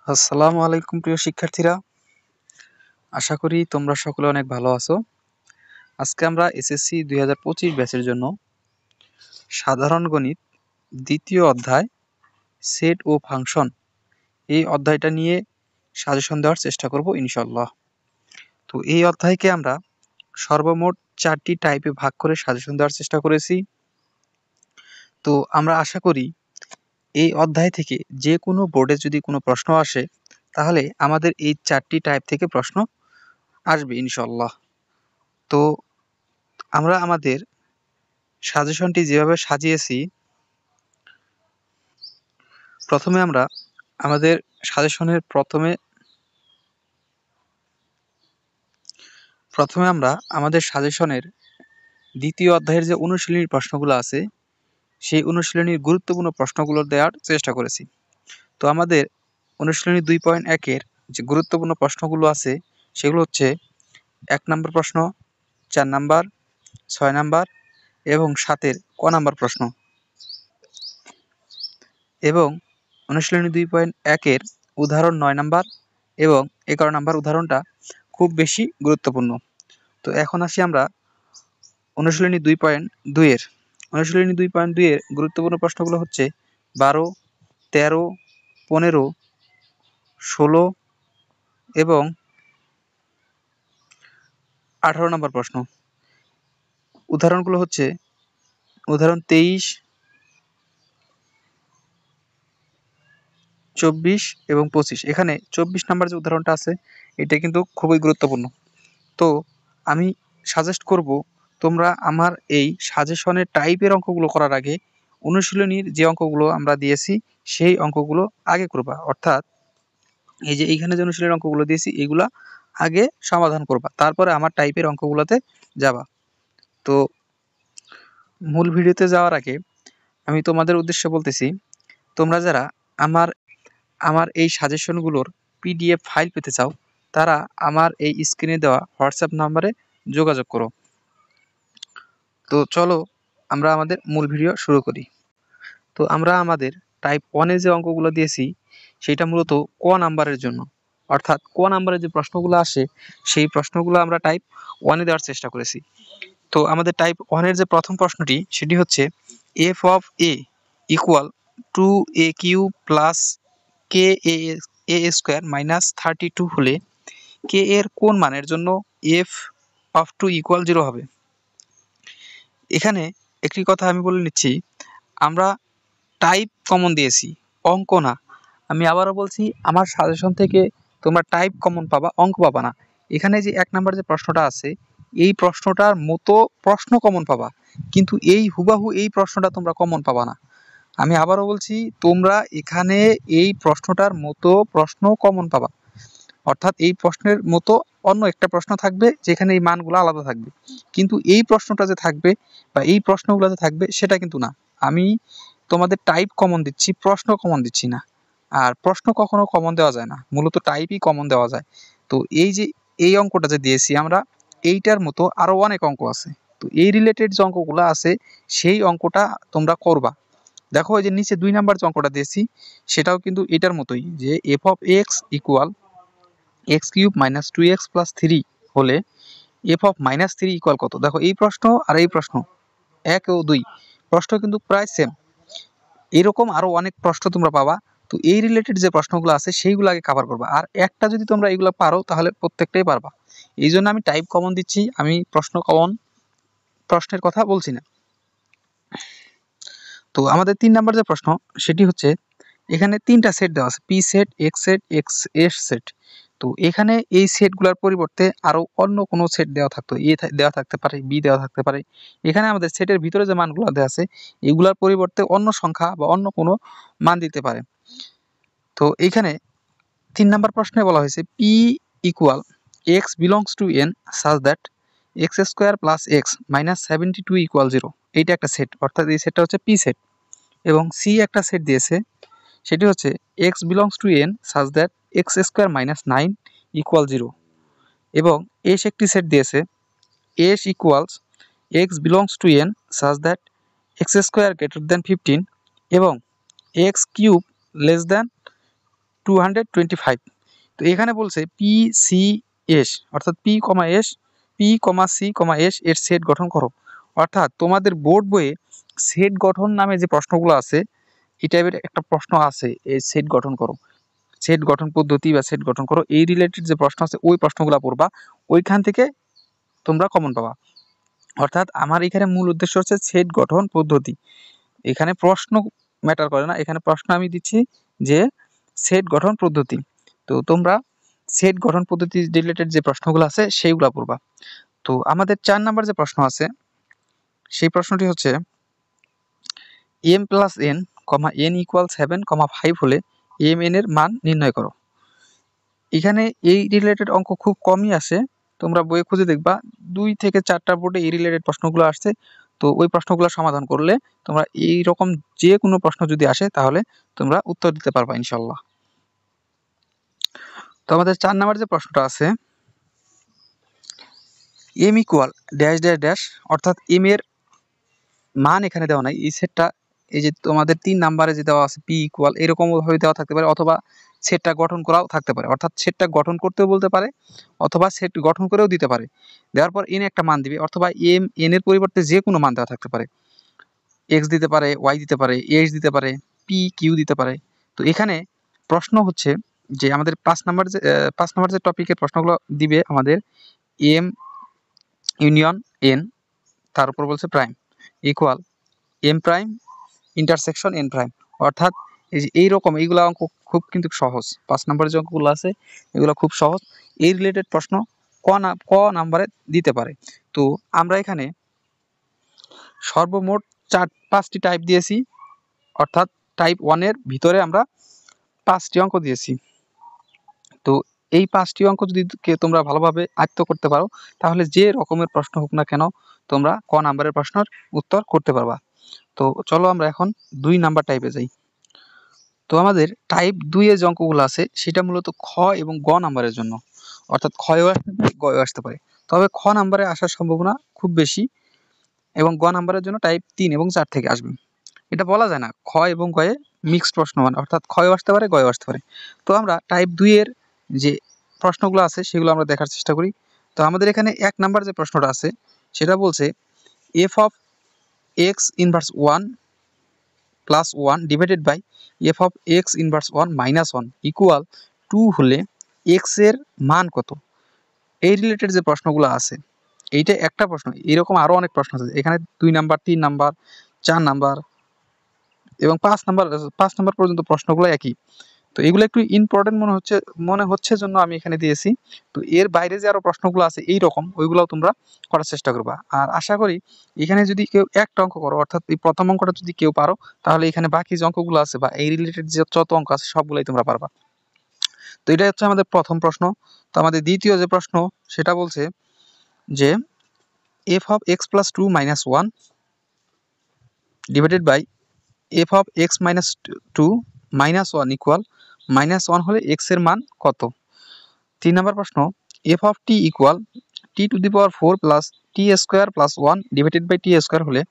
আসসালামু আলাইকুম প্রিয় শিক্ষার্থীরা, আশা করি তোমরা সকলে অনেক ভালো আছো। আজকে আমরা এসএসসি 2025 ব্যাচের জন্য সাধারণ গণিত দ্বিতীয় অধ্যায় সেট ও ফাংশন এই অধ্যায়টা নিয়ে সাজেশন দেওয়ার চেষ্টা করব ইনশাআল্লাহ। তো এই অধ্যায়কে আমরা সর্বমোট 4টি টাইপে ভাগ করে সাজেশন দেওয়ার চেষ্টা করেছি। তো আমরা আশা করি এই অধ্যায় থেকে যে কোনো বোর্ডে যদি কোনো প্রশ্ন আসে তাহলে আমাদের এই 4টি টাইপ থেকে প্রশ্ন আসবে ইনশাআল্লাহ। তো আমরা আমাদের সাজেশনটি যেভাবে সাজিয়েছি, প্রথমে আমরা আমাদের সাজেশনের প্রথমে আমরা আমাদের সাজেশনের দ্বিতীয় অধ্যায়ের যে অনুশীলনী প্রশ্নগুলো আছে সেই অনুশীলনীর গুরুত্বপূর্ণ প্রশ্নগুলো দেওয়ার চেষ্টা করেছি। তো আমাদের অনুশীলনী 2.1-এর যে গুরুত্বপূর্ণ প্রশ্নগুলো আছে সেগুলো হচ্ছে 1 নম্বর প্রশ্ন, 4 নাম্বার, 6 নাম্বার এবং 7-এর ক নাম্বার প্রশ্ন। এবং অনুশীলনী 2.1-এর উদাহরণ 9 নাম্বার এবং 11 নাম্বার উদাহরণটা খুব বেশি গুরুত্বপূর্ণ। তো এখন আসি আমরা অনুশীলনী 2.2-এর। অনুশীলনী 2.2-এর গুরুত্বপূর্ণ প্রশ্নগুলো হচ্ছে 12, 13, 15, 16 এবং 18 নম্বর প্রশ্ন। উদাহরণগুলো হচ্ছে উদাহরণ 23, 24 এবং 25। এখানে 24 নাম্বার যে উদাহরণটা আছে এটা কিন্তু খুবই গুরুত্বপূর্ণ। তো আমি সাজেস্ট করব তোমরা আমার এই সাজেশনের টাইপের অঙ্কগুলো করার আগে অনুশীলনীর যে অঙ্কগুলো আমরা দিয়েছি সেই অঙ্কগুলো আগে করবা। অর্থাৎ এই যে এইখানে যে অনুশীলনের অঙ্কগুলো দিয়েছি এগুলা আগে সমাধান করবা, তারপরে আমার টাইপের অঙ্কগুলোতে যাবা। তো মূল ভিডিওতে যাওয়ার আগে আমি তোমাদের উদ্দেশ্যে বলতেছি, তোমরা যারা আমার আমার এই সাজেশনগুলোর পিডিএফ ফাইল পেতে চাও তারা আমার এই স্ক্রিনে দেওয়া হোয়াটসঅ্যাপ নাম্বারে যোগাযোগ করো। তো চলো আমরা আমাদের মূল ভিডিও শুরু করি। তো আমরা আমাদের টাইপ 1-এ যে অঙ্কগুলো দিয়েছি সেটা মূলত ক নাম্বারের জন্য, অর্থাৎ ক নাম্বারের যে প্রশ্নগুলো আসে সেই প্রশ্নগুলো আমরা টাইপ 1-এ দেওয়ার চেষ্টা করেছি। তো আমাদের টাইপ 1-এর যে প্রথম প্রশ্নটি সেটি হচ্ছে F of a equal 2a³ plus K A square minus 32 হলে কে এর কোন মানের জন্য এফ অফ 2 ইকুয়াল 0 হবে। এখানে একটি কথা আমি বলে নিচ্ছি, আমরা টাইপ কমন দিয়েছি, অঙ্ক না। আমি আবারও বলছি, আমার সাজেশন থেকে তোমরা টাইপ কমন পাবা, অঙ্ক পাবা না। এখানে যে 1 নাম্বার যে প্রশ্নটা আছে এই প্রশ্নটার মতো প্রশ্ন কমন পাবা, কিন্তু এই হুবাহু এই প্রশ্নটা তোমরা কমন পাবা না। আমি আবারও বলছি, তোমরা এখানে এই প্রশ্নটার মতো প্রশ্ন কমন পাবা, অর্থাৎ এই প্রশ্নের মতো অন্য একটা প্রশ্ন থাকবে যেখানে এই মানগুলো আলাদা থাকবে, কিন্তু এই প্রশ্নটা যে থাকবে বা এই প্রশ্নগুলো যে থাকবে সেটা কিন্তু না। আমি তোমাদের টাইপ কমন দিচ্ছি, প্রশ্ন কমন দিচ্ছি না। আর প্রশ্ন কখনো কমন দেওয়া যায় না, মূলত টাইপই কমন দেওয়া যায়। তো এই যে এই অঙ্কটা যে দিয়েছি আমরা, এইটার মতো আরো অনেক অঙ্ক আছে। তো এই রিলেটেড যে অঙ্কগুলো আছে সেই অঙ্কটা তোমরা করবা। দেখো এই যে নিচে 2 নাম্বার যে অঙ্কটা দিয়েছি সেটাও কিন্তু এটার মতোই, যে F of X equal x³ minus 2x plus 3 হলে এফ অফ মাইনাস 3 ইকুয়াল কত। দেখো এই প্রশ্ন আর এই প্রশ্ন 1 ও 2 প্রশ্ন কিন্তু প্রায় সেম। এরকম আরো অনেক প্রশ্ন তোমরা পাবা। তো এই রিলেটেড যে প্রশ্নগুলো আছে সেইগুলো আগে কভার করবা, আর একটা যদি তোমরা এগুলো পারো তাহলে প্রত্যেকটাই পারবা। এই জন্য আমি টাইপ কমন দিচ্ছি, আমি প্রশ্নের কথা বলছি না। তো আমাদের 3 নাম্বার যে প্রশ্ন সেটি হচ্ছে, এখানে 3টা সেট দেওয়া আছে, P set, x set, S set. তো এখানে এই সেটগুলোর পরিবর্তে আরো অন্য কোনো সেট দেওয়া থাকতো, এ দেওয়া থাকতে পারে, বি দেওয়া থাকতে পারে। এখানে আমাদের সেটের ভিতরে যে মানগুলো দেওয়া আছে এগুলোর পরিবর্তে অন্য সংখ্যা বা অন্য কোনো মান দিতে পারে। তো এইখানে 3 নাম্বার প্রশ্নে বলা হয়েছে P equal x belongs to N such that x square plus x minus 72 equal 0। এইটা একটা সেট, অর্থাৎ এই সেটটা হচ্ছে পি সেট। এবং সি একটা সেট দিয়েছে, সেটি হচ্ছে x belongs to N such that x square minus 9 equal 0। এবং এস একটি সেট দিয়েছে, S equals x belongs to N such that x square greater than 15 এবং এক্স কিউব লেস দ্যান 225। তো এখানে বলছে পি সি এস অর্থাৎ P কমা S P কমা c comma S এর set গঠন করো। অর্থাৎ তোমাদের বোর্ড বইয়ে সেট গঠন নামে যে প্রশ্নগুলো আছে এই টাইপের একটা প্রশ্ন আছে, এই সেট গঠন করো, সেট গঠন পদ্ধতি বা সেট গঠন করো, এই রিলেটেড যে প্রশ্ন আছে ওই প্রশ্নগুলো পড়বা, ওইখান থেকে তোমরা কমন পাবা। অর্থাৎ আমার এখানে মূল উদ্দেশ্য হচ্ছে সেট গঠন পদ্ধতি, এখানে প্রশ্ন ম্যাটার করে না, এখানে প্রশ্ন আমি দিচ্ছি যে সেট গঠন পদ্ধতি। তো তোমরা সেট গঠন পদ্ধতি রিলেটেড যে প্রশ্নগুলো আছে সেইগুলো পড়বা। তো আমাদের 4 নাম্বার যে প্রশ্ন আছে সেই প্রশ্নটি হচ্ছে m প্লাস n কমা n ইকুয়াল 7 কমা 5 হলে m n এর মান নির্ণয় করো। এখানে এই রিলেটেড অঙ্ক খুব কমই আসে, তোমরা বইয়ে খুঁজে দেখবা 2 থেকে 4টা বোর্ডে এই রিলেটেড প্রশ্নগুলো আসছে। তো ওই প্রশ্নগুলো সমাধান করলে তোমরা এই রকম যে কোনো প্রশ্ন যদি আসে তাহলে তোমরা উত্তর দিতে পারবা ইনশাআল্লাহ। তো আমাদের 4 নাম্বার যে প্রশ্নটা আছে m equal dash dash dash, অর্থাৎ m এর মান এখানে দেওয়া নাই, এই সেটটা এই যে তোমাদের 3 নাম্বারে যে দেওয়া আছে পি ইকুয়াল এরকম ভাবে দেওয়া থাকতে পারে, অথবা সেটটা গঠন করাও থাকতে পারে, অর্থাৎ সেটটা গঠন করতেও বলতে পারে অথবা সেট গঠন করেও দিতে পারে। দেওয়ার পর এন একটা মান দিবে, অথবা এম এন এর পরিবর্তে যে কোনো মান দেওয়া থাকতে পারে, এক্স দিতে পারে, ওয়াই দিতে পারে, এস দিতে পারে, পি কিউ দিতে পারে। তো এখানে প্রশ্ন হচ্ছে যে আমাদের 5 নাম্বার যে টপিকের প্রশ্নগুলো দিবে আমাদের এম ইউনিয়ন এন, তার উপর বলছে prime equal M prime intersection N prime. অর্থাৎ এই যে এইরকম এইগুলো অঙ্ক খুব কিন্তু সহজ, 5 নম্বরের যে অঙ্কগুলো আছে এগুলো খুব সহজ, এই রিলেটেড প্রশ্ন ক নাম্বারে দিতে পারে। তো আমরা এখানে সর্বমোট 5টি টাইপ দিয়েছি, অর্থাৎ টাইপ 1 এর ভিতরে আমরা 5টি অঙ্ক দিয়েছি। তো এই 5টি অঙ্ক যদি তোমরা ভালোভাবে আয়ত্ত করতে পারো তাহলে যে রকমের প্রশ্ন হোক না কেন তোমরা ক নাম্বারের প্রশ্নের উত্তর করতে পারবা। তো চলো আমরা এখন 2 নাম্বার টাইপে যাই। তো আমাদের টাইপ 2 এর যে অঙ্কগুলো আছে সেটা মূলত খ এবং গ নাম্বারের জন্য, অর্থাৎ ক্ষয়ও আসতে পারে গয়ও আসতে পারে, তবে খ নাম্বারে আসার সম্ভাবনা খুব বেশি এবং গ নাম্বারের জন্য টাইপ 3 এবং 4 থেকে আসবে। এটা বলা যায় না খ এবং গয়ে মিক্সড প্রশ্ন, মানে অর্থাৎ ক্ষয়ও আসতে পারে গয়ও আসতে পারে। তো আমরা টাইপ 2 এর যে প্রশ্নগুলো আছে সেগুলো আমরা দেখার চেষ্টা করি। তো আমাদের এখানে 1 নাম্বার যে প্রশ্নটা আছে সেটা বলছে F of X inverse 1 plus 1 divided by F of X inverse 1 minus 1 equal 2 হলে এক্স এর মান কত। এই রিলেটেড যে প্রশ্নগুলো আছে এইটা একটা প্রশ্ন, এরকম আরো অনেক প্রশ্ন আছে এখানে 2 নাম্বার 3 নাম্বার 4 নাম্বার এবং 5 নাম্বার পর্যন্ত প্রশ্নগুলো একই। তো এগুলো একটু ইম্পর্টেন্ট মনে হচ্ছে জন্য আমি এখানে দিয়েছি। তো এর বাইরে যে আরো প্রশ্নগুলো আছে এই রকম ওইগুলোও তোমরা করার চেষ্টা করবা। আর আশা করি এখানে যদি কেউ একটা অঙ্ক করো, অর্থাৎ এই প্রথম অঙ্কটা যদি কেউ পারো তাহলে এখানে বাকি যে অঙ্কগুলো আছে বা এই রিলেটেড যে যত অঙ্ক আছে সবগুলাই তোমরা পারবা। তো এটা হচ্ছে আমাদের প্রথম প্রশ্ন। তো আমাদের দ্বিতীয় যে প্রশ্ন সেটা বলছে যে F of X plus 2 minus 1 divided by F of X minus 2 minus 1 equal minus 1 হলে এক্স এর মান কত। 3 নম্বর প্রশ্ন F of T equal T to the power 4 plus T square plus 1 divided by T square হলে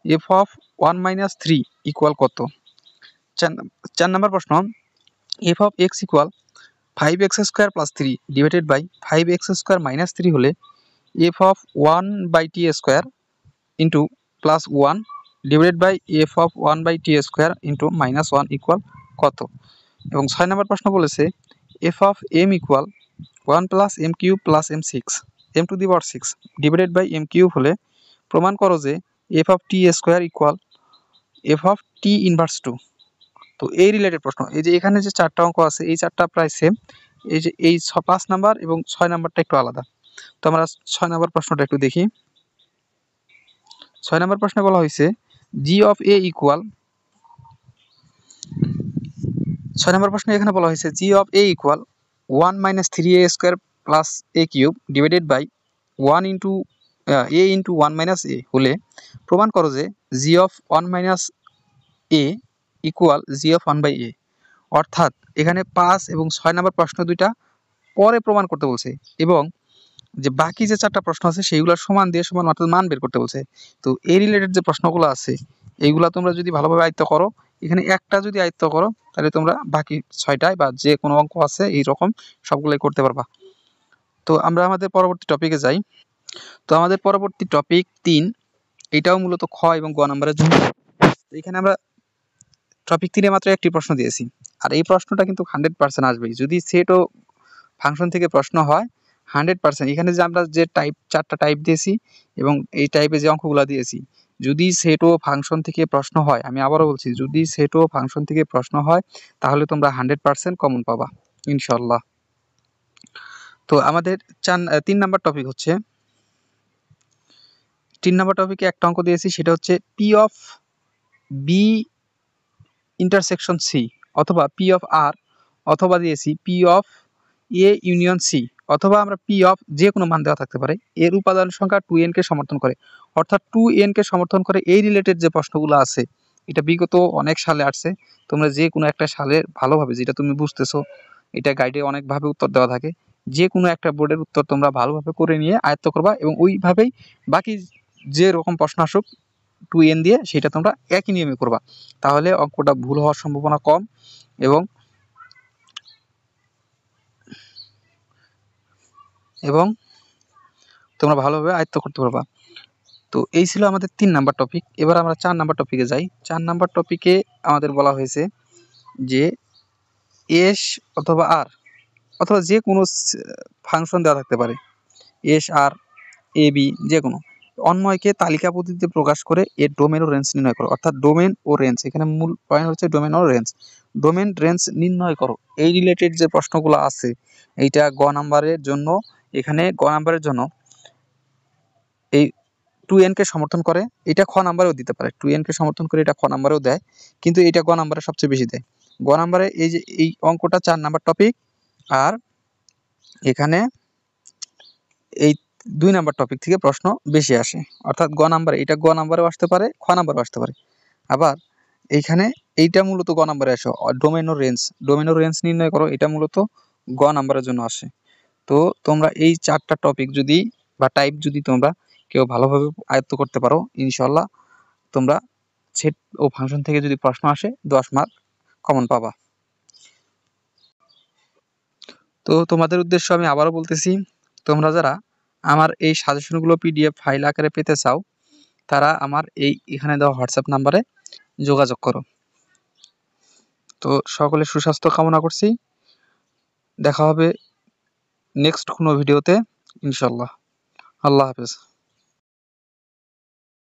F of 1 minus 3 equal কত। 4 নম্বর প্রশ্ন F of X equal 5x square plus 3 divided by 5x square minus 3 হলে F of 1 by T square into plus 1 divided by F of 1 by T square into minus 1 equal কত। এবং 6 নম্বর প্রশ্ন বলেছে F of M equal 1 plus M cube plus M six M to the power 6 divided by M cube হলে প্রমাণ করো যে F of T square equal F of T inverse 2। তো এই রিলেটেড প্রশ্ন, এই যে এখানে যে 4টা অঙ্ক আছে এই 4টা প্রায় সেম, এই যে এই 5 নাম্বার এবং 6 নাম্বারটা একটু আলাদা। তো আমরা 6 নাম্বার প্রশ্নটা একটু দেখি। 6 নাম্বার প্রশ্নে বলা হয়েছে জি অফ এ ইকুয়াল 6 নম্বর প্রশ্নে এখানে বলা হয়েছে g of a equal 1 minus 3a square plus a cube divided by 1 into a into 1 minus a হলে প্রমাণ করো যে g of 1 minus a equal g of 1 by a. অর্থাৎ এখানে 5 এবং 6 নম্বর প্রশ্ন দুইটা পরে প্রমাণ করতে বলছে এবং যে বাকি যে 4টা প্রশ্ন আছে সেইগুলো সমান দিয়ে সমান অর্থাৎ মান বের করতে বলছে। তো এই রিলেটেড যে প্রশ্নগুলো আছে এইগুলা তোমরা যদি ভালোভাবে আয়ত্ত করো এখানে একটা যদি আয়ত্ত করো তাহলে তোমরা বাকি 6টায় বা যে কোনো অঙ্ক আছে এইরকম সবগুলোই করতে পারবা। তো আমরা আমাদের পরবর্তী টপিকে যাই। তো আমাদের পরবর্তী টপিক 3, এটাও মূলত খ এবং গ নাম্বারের জন্য। এখানে আমরা টপিক 3-এ মাত্র একটি প্রশ্ন দিয়েছি, আর এই প্রশ্নটা কিন্তু 100% আসবেই। যদি সেট ও ফাংশন থেকে প্রশ্ন হয় 100%, এখানে যে আমরা যে টাইপ 4টা টাইপ দিয়েছি এবং এই টাইপে যে অঙ্কগুলো দিয়েছি, যদি সেট ও ফাংশন থেকে প্রশ্ন হয়, আমি আবারও বলছি, যদি সেট ও ফাংশন থেকে প্রশ্ন হয় তাহলে তোমরা 100% কমন পাবা ইনশাল্লাহ। তো আমাদের 3 নাম্বার টপিক হচ্ছে, 3 নাম্বার টপিকে একটা অঙ্ক দিয়েছি, সেটা হচ্ছে P of B intersection C, অথবা পি অফ আর, অথবা দিয়েছি P of A union C, অথবা আমরা পি অফ যে কোনো মান দেওয়া থাকতে পারে এর উপাদান সংখ্যা 2n কে সমর্থন করে। অর্থাৎ 2n কে সমর্থন করে এই রিলেটেড যে প্রশ্নগুলো আছে, এটা বিগত অনেক সালে আসছে। তোমরা যে কোনো একটা সালের ভালোভাবে, যেটা তুমি বুঝতেছো, এটা গাইডে অনেকভাবে উত্তর দেওয়া থাকে, যে কোনো একটা বোর্ডের উত্তর তোমরা ভালোভাবে করে নিয়ে আয়ত্ত করবা এবং ওইভাবেই বাকি যে রকম প্রশ্ন আসুক 2n দিয়ে সেটা তোমরা একই নিয়মে করবা। তাহলে অঙ্কটা ভুল হওয়ার সম্ভাবনা কম এবং এবং তোমরা ভালোভাবে আয়ত্ত করতে পারবা। তো এই ছিল আমাদের 3 নাম্বার টপিক। এবার আমরা 4 নাম্বার টপিকে যাই। 4 নাম্বার টপিকে আমাদের বলা হয়েছে যে এস অথবা আর, অথবা যে কোনো ফাংশন দেওয়া থাকতে পারে, এস আর এ বি যে কোনো অন্বয়কে তালিকা পদ্ধতিতে প্রকাশ করে এর ডোমেন ও রেঞ্জ নির্ণয় করো। অর্থাৎ ডোমেন ও রেঞ্জ, এখানে মূল পয়েন্ট হচ্ছে ডোমেন ও রেঞ্জ। ডোমেন রেঞ্জ নির্ণয় করো, এই রিলেটেড যে প্রশ্নগুলো আছে, এইটা গ নাম্বারের জন্য। এখানে গ নাম্বারের জন্য এই 2n কে সমর্থন করে, এটা খ নাম্বারেও দিতে পারে, 2n কে সমর্থন করে এটা খ নাম্বারেও দেয়, কিন্তু এটা গ নাম্বারে সবচেয়ে বেশি দেয়। গ নাম্বারে এই যে এই অঙ্কটা 4 নাম্বার টপিক, আর এখানে এই 2 নাম্বার টপিক থেকে প্রশ্ন বেশি আসে। অর্থাৎ গ নাম্বারে, এটা গ নাম্বারেও আসতে পারে, খ নাম্বারেও আসতে পারে। আবার এইখানে এইটা মূলত গ নাম্বারে আসে, ডোমেন ও রেঞ্জ, ডোমেন ও রেঞ্জ নির্ণয় করো, এটা মূলত গ নাম্বারের জন্য আসে। তো তোমরা এই 4টা টপিক যদি বা টাইপ যদি তোমরা কেউ ভালোভাবে আয়ত্ত করতে পারো, ইনশাল্লাহ তোমরা সেট ও ফাংশন থেকে যদি প্রশ্ন আসে 10 মার্ক কমন পাবা। তো তোমাদের উদ্দেশ্য আমি আবারও বলতেছি, তোমরা যারা আমার এই সাজেশনগুলো পিডিএফ ফাইল আকারে পেতে চাও, তারা আমার এখানে দেওয়া হোয়াটসঅ্যাপ নাম্বারে যোগাযোগ করো। তো সকলে সুস্বাস্থ্য কামনা করছি। দেখা হবে নেক্সট কোনো ভিডিওতে ইনশাল্লাহ। আল্লাহ হাফেজ।